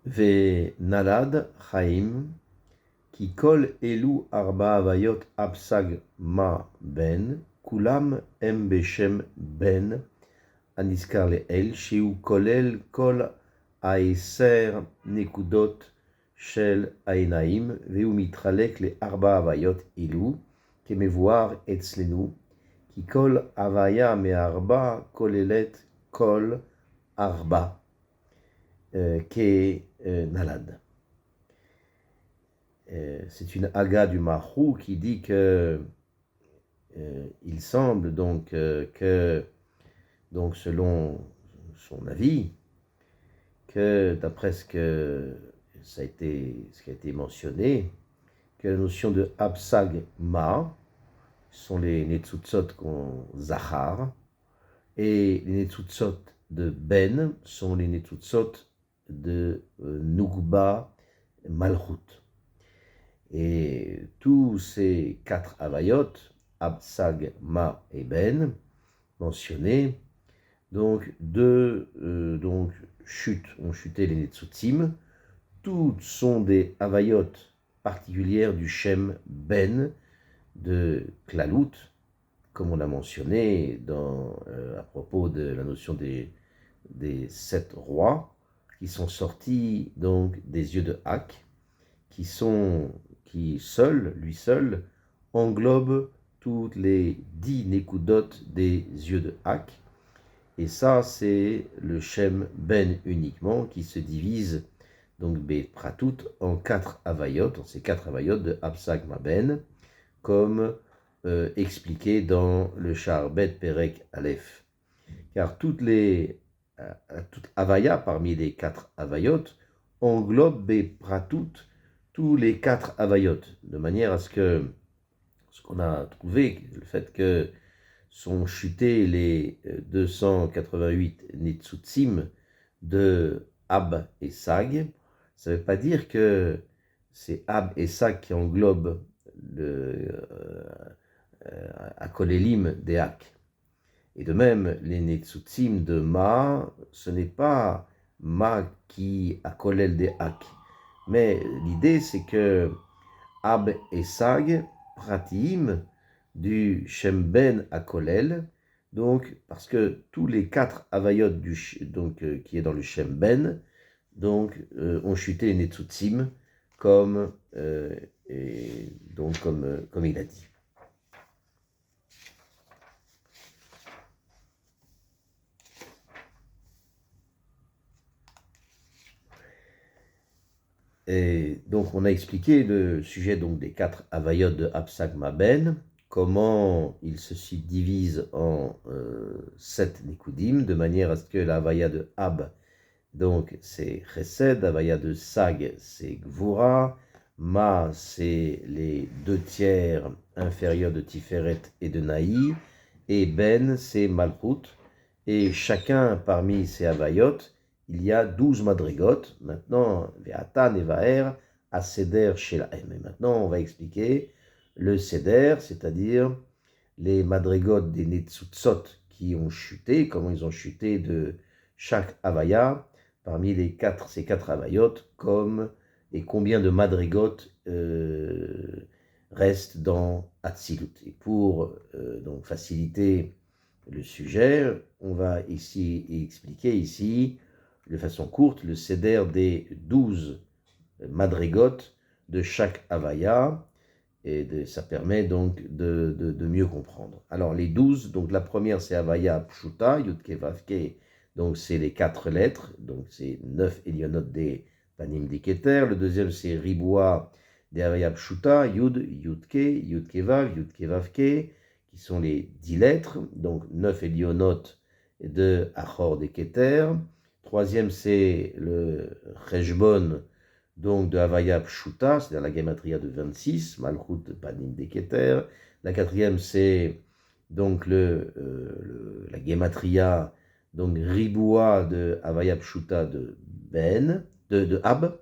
Ve Nalad Chaim, qui kol elu arba avayot absag ma ben, kulam em beshem ben, aniskar el, shiu kolel kol aeser nekudot shel aenaim, veu mitralek le arba avayot elu, kemevoir etzlenu, qui kol avaya me arba kolelet kol arba, ke nalad. C'est une aga du Mahou qui dit que il semble donc que, donc selon son avis, que d'après ce qui a été mentionné, que la notion de Absag Ma sont les Netzutzot qu'on Zahar, et les Netzutzot de Ben sont les Netzutzot de Nugba Malchut. Et tous ces quatre avayot, Absag, Ma et Ben, mentionnés, donc ont chuté les Netzutzim. Toutes sont des avayot particulières du Shem Ben de Klalut, comme on l'a mentionné à propos de la notion des 7 rois qui sont sortis donc des yeux de Hak, qui lui seul, englobe toutes les 10 nekudot des yeux de Hak. Et ça, c'est le Shem Ben uniquement, qui se divise, donc Pratout, en 4 avayot, en ces 4 avayot de Absag Ben, comme expliqué dans le Char Bet Perek Aleph. Car toute avaya parmi les 4 avayot englobe Pratout, tous les 4 avayot, de manière à ce qu'on a trouvé, le fait que sont chutés les 288 Netzutzim de Ab et Sag, ça ne veut pas dire que c'est Ab et Sag qui englobent Akolelim des Hak. Et de même, les Netzutzim de Ma, ce n'est pas Ma qui Akolel des Hak. Mais l'idée, c'est que Ab et Sag, Pratim, du Shem Ben Akolel, donc, parce que tous les 4 avayot qui est dans le Shem Ben, donc, ont chuté les Netzutzim, comme il a dit. Et donc, on a expliqué le sujet donc, des 4 avayot de Absag Ben, comment ils se subdivisent en 7 nikudim, de manière à ce que la avaya de Ab, donc c'est Chesed, avaya de Sag, c'est Gvura, Ma, c'est les 2 tiers inférieurs de Tiferet et de Naï, et Ben, c'est Malchut, et chacun parmi ces avayot, il y a 12 madrigot. Maintenant, Ve'ata Nevaer, Aseder Shelahem. Et maintenant, on va expliquer le Seder, c'est-à-dire les madrigot des Netzutzot qui ont chuté, comment ils ont chuté de chaque avaya, parmi ces 4 avayot, et combien de madrigot restent dans Atzilut. Et pour donc faciliter le sujet, on va ici expliquer de façon courte le Seder des 12 madrigot de chaque avaya, et ça permet donc de mieux comprendre. Alors les 12, donc la première c'est avaya pshuta, yudke vavke, donc c'est les 4 lettres, donc c'est 9 elionot des panim diketer. Le deuxième c'est riboua des avaya pshuta, yudke vavke, qui sont les 10 lettres, donc 9 elionot de achor des keter. Troisième c'est le cheshbon, donc de Havaya Pshuta, c'est-à-dire la gematria de 26, Malchut Panim Deketer. La quatrième, c'est donc la gematria, donc Riboua de Havaya Pshuta de Ab,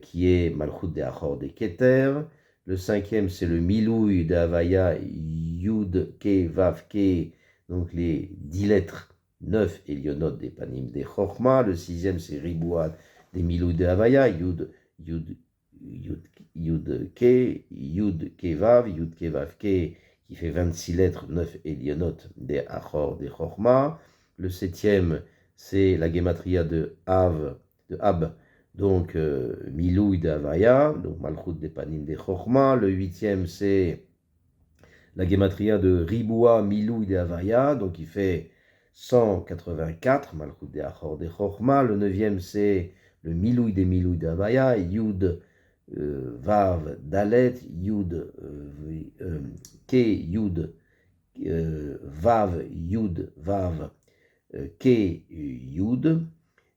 qui est Malchut de Achor Deketer. Le cinquième, c'est le Milouï de Havaya Yud Ke Vav Ke, donc les 10 lettres, 9 Elionot des Panim des Chochma. Le sixième, c'est Riboua des Milou de Havaya, Yud, Kevav, Yud Kevav Ke, qui fait 26 lettres, 9 Elionot des Achor, des Chorma. Le 7e, c'est la Gematria de Ab, donc Milou de Havaya, donc Malchut des Panim des Chorma. Le 8e, c'est la Gematria de Riboua, Milou de Havaya, donc il fait 184, Malchut de Achor de Chorma. Le 9e, c'est le Milou de Havaya, Yud Vav Dalet, Yud Ke, Yud Vav, Yud Vav Ke, Yud,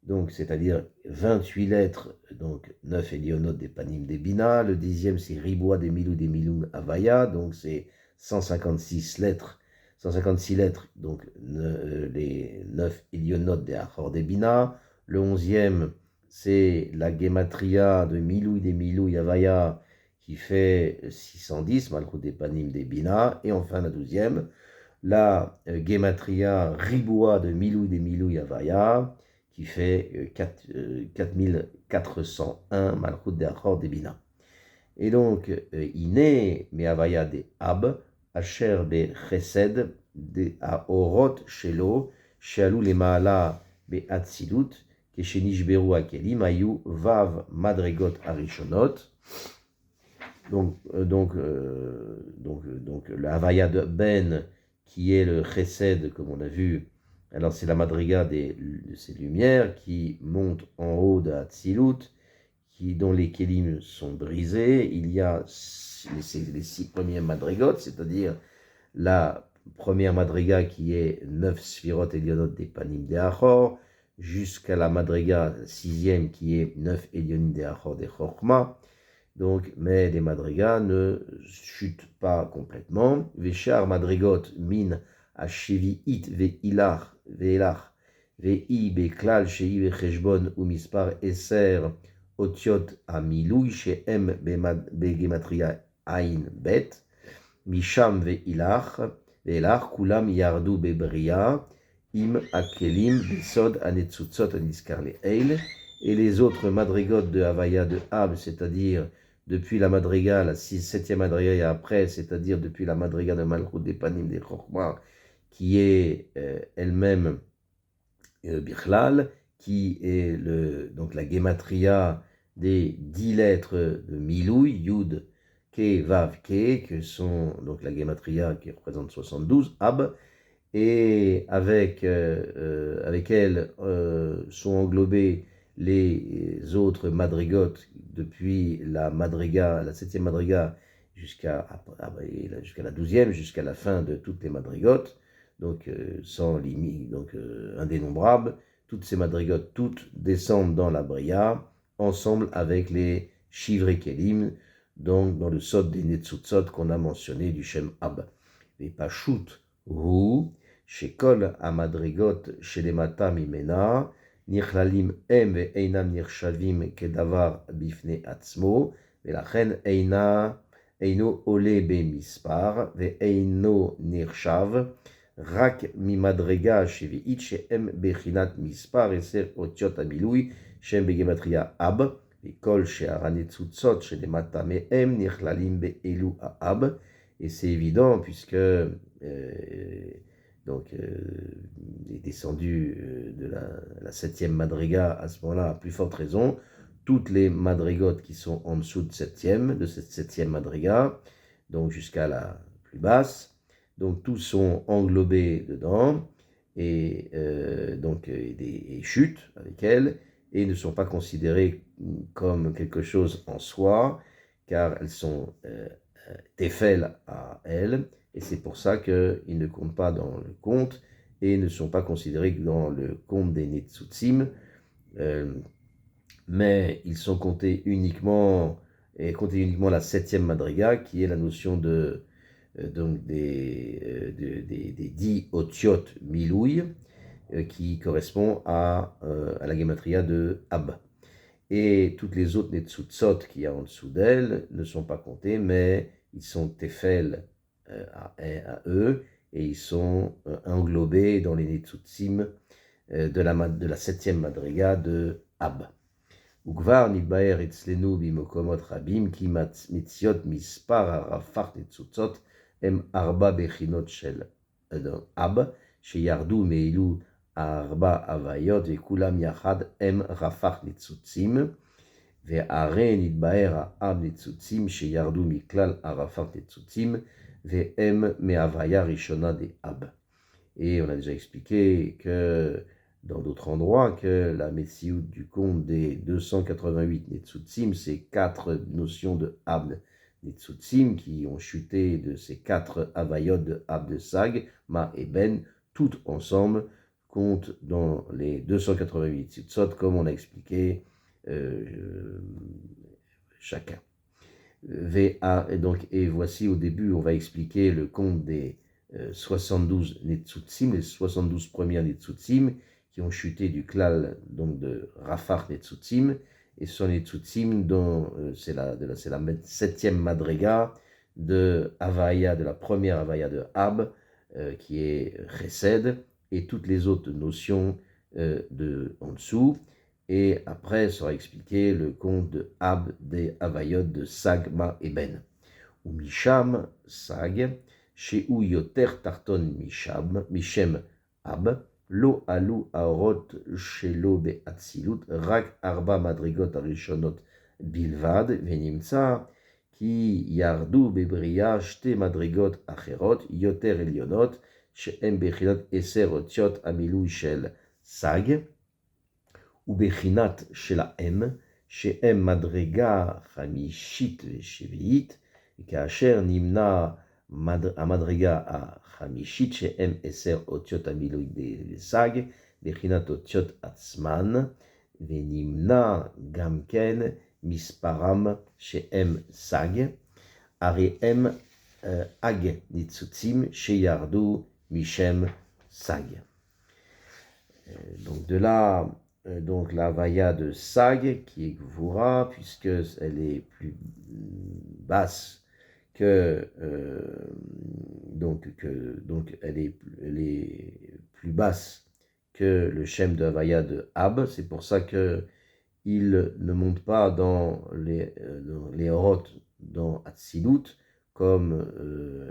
donc c'est-à-dire 28 lettres, donc 9 Elionot des Panim des Bina. Le 10e, c'est Riboua des Milou Havaya, donc c'est 156 lettres, donc les 9 Elionot des Achor des Bina. Le 11e, c'est la Gematria de Milou Havaya, qui fait 610, Malchut des Panim des Bina. Et enfin la 12e, la Gematria Riboua de Milou Havaya, qui fait 4401, Malchut des Achor des Bina. Et donc, Iné, Mehavaya de Ab, Asher be Chesed, de Aorot Shelo, Shealou le Maala be Atzilut, Keshenishberu Akelim, Ayu Vav Madregot Arishonot. Donc, le Havaya de Ben, qui est le Chesed, comme on a vu, alors c'est la madriga de ces lumières qui monte en haut de Atzilut, dont les kélim sont brisés. Il y a les 6 premiers madrigotes, c'est-à-dire la première madriga qui est 9 sphirot elionot des panim des achor, jusqu'à la madriga 6e qui est 9 elionim des achor des chorma. Donc, mais les madrigas ne chutent pas complètement. Veshar madrigot min ashevi it ve'ilach ve'i beklal shei vecheshbon umispar eser otiot amilui she'em begematria ain bet misham ve'ilach kulam yardu bebria im akelim besod anetzutzot aniskar le'eil. Et les autres madrigotes de Havaya de Ab, c'est-à-dire depuis la madriga, la 7e madriga et après, c'est-à-dire depuis la madriga de Malchut des Panim des Chorma, qui est elle-même Bichlal, qui est donc la Gematria des 10 lettres de Milou, Yud, Ke, Vav, Ke, que sont donc la Gematria qui représente 72, Ab, et avec elle sont englobés les autres madrigotes depuis la 7e madriga jusqu'à la 12e, jusqu'à la fin de toutes les madrigotes, donc sans limite, donc indénombrables. Toutes ces madrigotes, toutes descendent dans la Bria, ensemble avec les Shivrei Kelim, donc dans le Sod des Netzutzot qu'on a mentionné du Shem Ab. Et Pashut Hu, Shekol Amadrigot Shelemata Mimena, Nichlalim em ve'einam nirshavim kedavar bifne atzmo, ve'lachen eino ole bemispar, ve'eino nirshav, rak mimadrega shevi'it she'em bechinat mispar, eser otiot amilui, shem begematria ab, ve'kol she'aranetzutzot shelemata me'em nichlalim be'elu ab. Et c'est évident puisque est descendu de la 7e madriga à ce moment-là, à plus forte raison, toutes les madrigotes qui sont en dessous de cette 7e madriga, donc jusqu'à la plus basse, donc tous sont englobés dedans, et chutent avec elles, et ne sont pas considérées comme quelque chose en soi, car elles sont téfel à elles, et c'est pour ça qu'ils ne comptent pas dans le compte et ne sont pas considérés dans le compte des Netzutzim, mais ils sont comptés uniquement la 7e madriga, qui est la notion des 10 otiot milouï, qui correspond à la gematria de Ab. Et toutes les autres Netzutzot qu'il y a en dessous d'elles ne sont pas comptés, mais ils sont tefel à eux, et ils sont englobés dans les Netzutzim de la 7e madriga de Ab. וכבר נתבהר אצלנו במקומות רבים כי מציאות מספר הרפ"ח ניצוצות הם 4 בחינות של אב, שירדו מאלו 4 הוויות וכולם יחד הם רפ"ח ניצוצים, והרי נתבהר האב ניצוצים שירדו מכלל הרפ"ח ניצוצים והם מההוויה ראשונה דאב. Et on a déjà expliqué que dans d'autres endroits que la Metsiout du compte des 288 Netzutsim, c'est 4 notions de Ab Netzutsim qui ont chuté de ces 4 Havayot de Ab de Sag, Ma et Ben, toutes ensemble comptent dans les 288 Tzitzot, comme on a expliqué chacun. Et voici au début, on va expliquer le compte des 72 Netzutsim, les 72 premières Netzutsim qui ont chuté du klal donc de Rafach Netzutsim, et ce sont les Netzutsim dont c'est la 7e madriga de Havaya, de la première Havaya de Ab, qui est Chesed, et toutes les autres notions en dessous. Et après sera expliqué le compte de Ab des Havayot de Sag, Ma et Ben. Ou Misham, Sag, שהוא יותר תחתון משם אב, לא עלו האורות שלו באצילות, רק 4 מדרגות הראשונות בלבד, ונמצא כי ירדו בבריאה 2 מדרגות אחרות יותר עליונות, שהן בחינת 10 אותיות המילוי של סג, ובחינת של האם, שהן מדרגה 5ית ו7ית, כאשר נמנע המדרגה החמישית שהם 10 אותיות המילוי דסג, בחינת אותיות עצמן, ונמנע גם כן מספרם שהם סג, הרי הם אג ניצוצים שירדו משם סג. Donc de là, donc la Havaya de Sag qui est Gvura, puisque elle est plus basse donc elle est plus basse que le Shem de Havaya de Ab. C'est pour ça que il ne monte pas dans les Orot dans Atzilut comme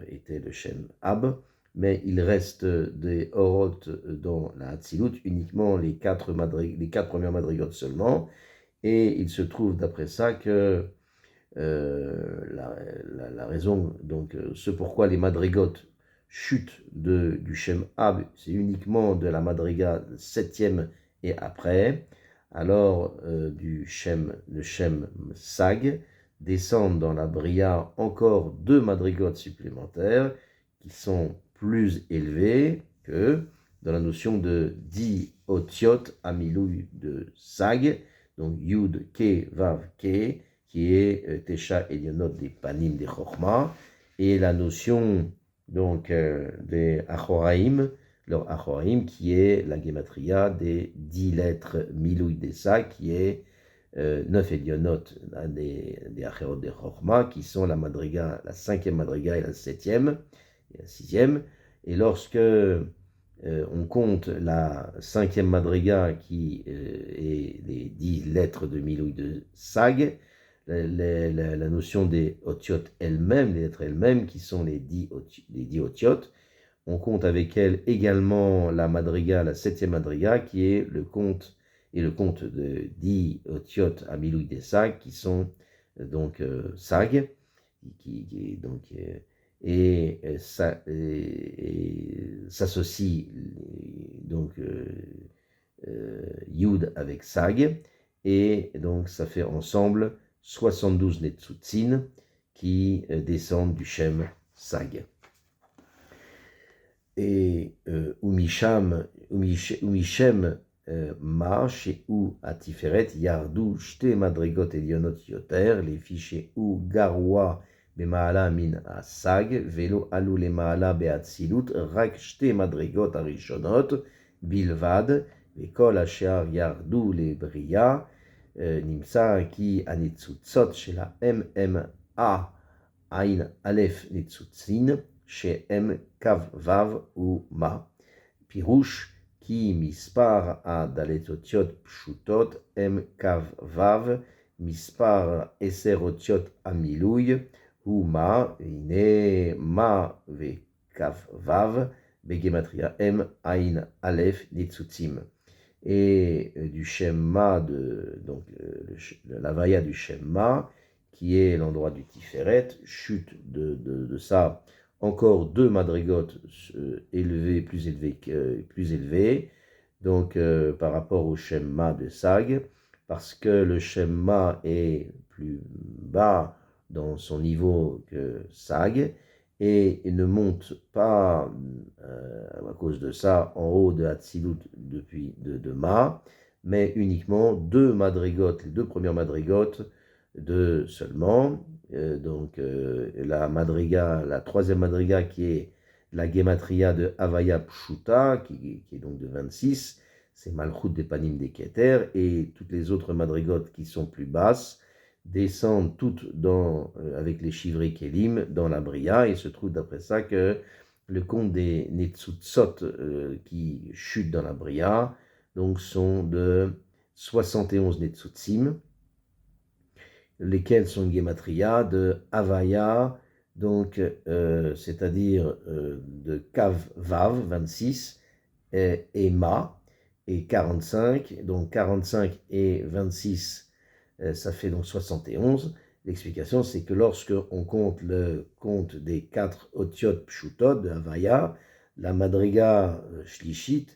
était le Shem Ab, mais il reste des Orot dans la Atzilut uniquement les 4 premières madrigotes seulement, et il se trouve d'après ça que la raison, donc ce pourquoi les madrigotes chutent du Shem Ab, c'est uniquement de la madriga 7e et après, alors le Shem Sag descendent dans la Bria encore 2 madrigotes supplémentaires qui sont plus élevées que dans la notion de 10 Otiot Amilouy de Sag, donc Yud Ke Vav Ke, qui est Tesha Elionot des Panim des Chochma, et la notion donc des Achoraim, leur Achoraim, qui est la Gematria des 10 lettres Milouy Dessa, qui est 9 Elionot des Acherot des Chochma, qui sont la madriga, la 5e madriga et la 7e et la 6e. Et lorsque on compte la 5e madriga qui est les 10 lettres de Milouy de Sag, la notion des otiot elles-mêmes, les lettres elles-mêmes, qui sont les 10 otiot, on compte avec elles également la madriga, la 7e madriga, qui est le compte de 10 otiot à Milouy des Sag, qui sont donc Sag, et s'associe donc Yud avec Sag, et donc ça fait ensemble 72 Netzutsin qui descendent du Shem Sag. Et Umishem Ma Sheu Atiferet Yardu Shte Madrigot Elionot Yoter, les fichiers ou Garwa Bemaala Min Asag, Velo Alou le Maala Beatzilut, Rak Shte Madrigot Arishonot, Bilvad, Vekol Asher Yardu le Bria, נמצא כי הניצוצות של ה-MMA עין א' ניצוצין שהם קו ו' ומה. פירוש ki mispar adalet otiot pshutot em kav vav, mispar eser otiot amilui, hu ma, ine ma ve kav vav, begematria em ain aleph nitsutim. Et du Shema, donc l'Havaya du Shema, qui est l'endroit du Tiferet, chute de ça encore deux madrigotes plus élevés, donc par rapport au Shema de Sag, parce que le Shema est plus bas dans son niveau que Sag, et il ne monte pas à cause de ça en haut de Hatzilut depuis de Ma, mais uniquement deux madrigotes, les deux premières madrigotes de seulement, donc la troisième madriga qui est la gematria de Havaya Pshuta, qui est donc de 26, c'est Malchut des Panim des Keter, et toutes les autres madrigotes qui sont plus basses descendent toutes avec les Shivri Kelim dans la Bria, et se trouve d'après ça que le compte des Netzutzot qui chutent dans la Bria donc sont de 71 Netzutzim, lesquels sont une gematria de Havaya, donc c'est-à-dire de Kav Vav, 26, et Ma, et 45, donc 45 et 26, ça fait donc 71. L'explication, c'est que lorsque on compte le compte des 4 Otiot Pshutot de Havaya, la Madriga Shlishit,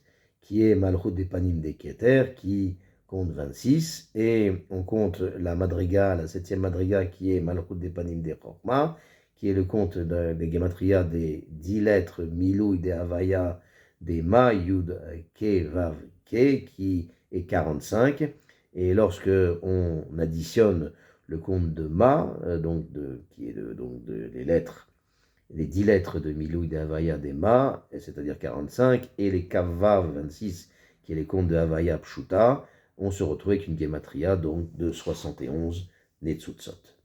qui est Malchut des Panim des Keter, qui compte 26, et on compte la Madriga, la 7e Madriga, qui est Malchut des Panim des Chokma, qui est le compte des Gematria des 10 lettres Milou des Havaya, des Ma, Yud, Ke, Vav, Ke, qui est 45, et lorsque on additionne le compte de Ma, qui est les 10 lettres de Milou des Havaya des Ma, c'est-à-dire 45, et les Kavav 26, qui est les comptes de Havaya Pshuta, on se retrouve avec une gematria donc de 71 Netzutzot.